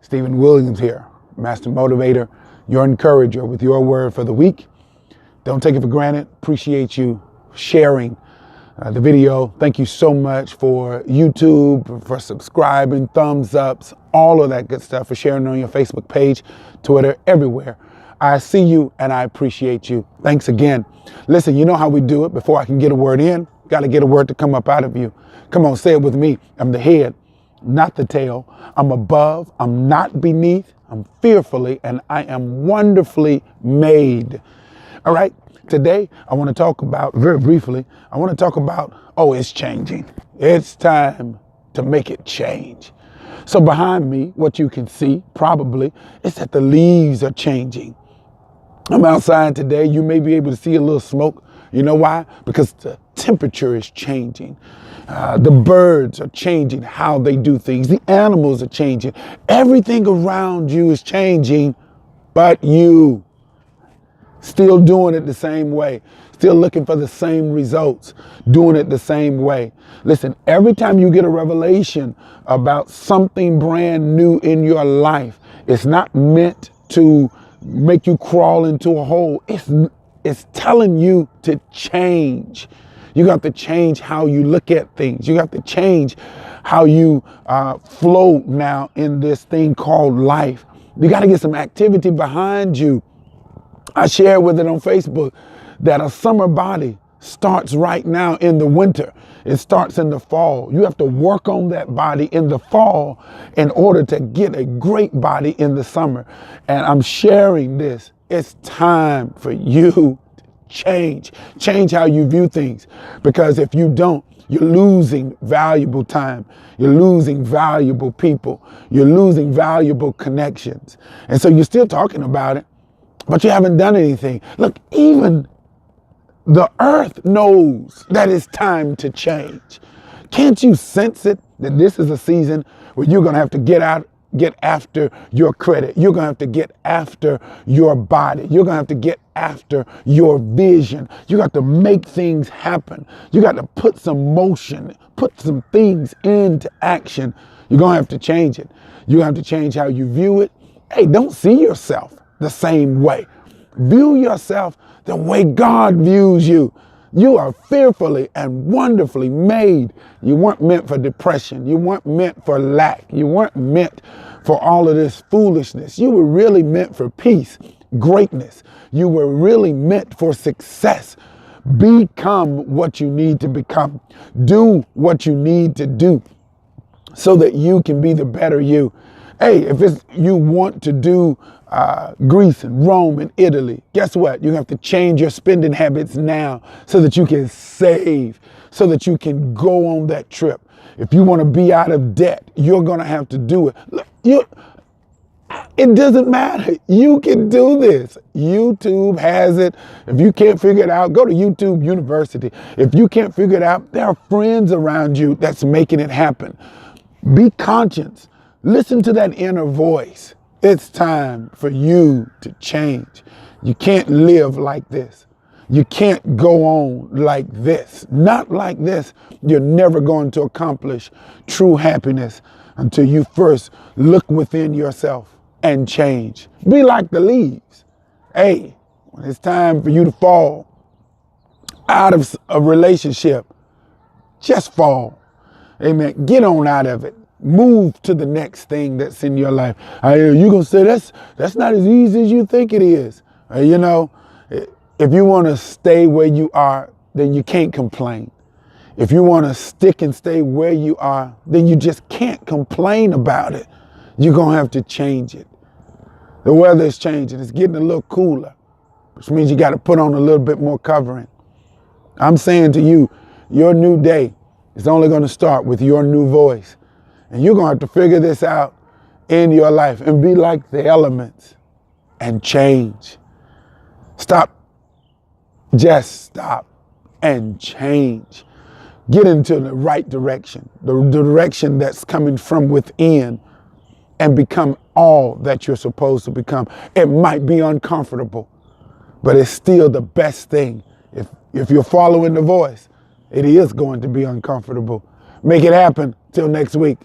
Stephen Williams here, Master Motivator, your encourager with your word for the week. Don't take it for granted. Appreciate you sharing the video. Thank you so much for YouTube, for subscribing, thumbs ups, all of that good stuff, for sharing on your Facebook page, Twitter, everywhere. I see you and I appreciate you. Thanks again. Listen, you know how we do it. Before I can get a word in, got to get a word to come up out of you. Come on, say it with me. I'm the head, not the tail. I'm above, I'm not beneath. I'm fearfully and I am wonderfully made. All right, today I want to talk about, very briefly, I want to talk about, it's changing. It's time to make it change. So behind me, what you can see probably is that the leaves are changing. I'm outside today. You may be able to see a little smoke. You know why? Because the temperature is changing. The birds are changing how they do things. The animals are changing. Everything around you is changing, but you still doing it the same way, still looking for the same results, doing it the same way. Listen, every time you get a revelation about something brand new in your life, it's not meant to make you crawl into a hole. It's telling you to change. You got to change how you look at things. You have to change how you flow now in this thing called life. You got to get some activity behind you. I shared with it on Facebook that a summer body starts right now in the winter. It starts in the fall. You have to work on that body in the fall in order to get a great body in the summer. And I'm sharing this. It's time for you to change how you view things. Because if you don't, you're losing valuable time. You're losing valuable people. You're losing valuable connections. And so you're still talking about it, but you haven't done anything. Look, even the earth knows that it's time to change. Can't you sense it, that this is a season where you're going to have to get after your credit. You're going to have to get after your body. You're going to have to get after your vision. You got to make things happen. You got to put some motion, put some things into action. You're going to have to change it. You're going to have to change how you view it. Hey, don't see yourself the same way. View yourself the way God views you. You are fearfully and wonderfully made. You weren't meant for depression. You weren't meant for lack. You weren't meant for all of this foolishness. You were really meant for peace, greatness. You were really meant for success. Become what you need to become. Do what you need to do so that you can be the better you. Hey, if you want to do Greece and Rome and Italy, guess what? You have to change your spending habits now so that you can save, so that you can go on that trip. If you want to be out of debt, you're going to have to do it. Look, it doesn't matter. You can do this. YouTube has it. If you can't figure it out, go to YouTube University. If you can't figure it out, there are friends around you that's making it happen. Be conscious. Listen to that inner voice. It's time for you to change. You can't live like this. You can't go on like this. Not like this. You're never going to accomplish true happiness until you first look within yourself and change. Be like the leaves. Hey, when it's time for you to fall out of a relationship, just fall. Amen. Get on out of it. Move to the next thing that's in your life. You're going to say that's not as easy as you think it is. If you want to stay where you are, then you can't complain. If you want to stick and stay where you are, then you just can't complain about it. You're going to have to change it. The weather is changing. It's getting a little cooler, which means you got to put on a little bit more covering. I'm saying to you, your new day is only going to start with your new voice. And you're going to have to figure this out in your life and be like the elements and change. Just stop and change. Get into the right direction, the direction that's coming from within, and become all that you're supposed to become. It might be uncomfortable, but it's still the best thing. If you're following the voice, it is going to be uncomfortable. Make it happen. Till next week.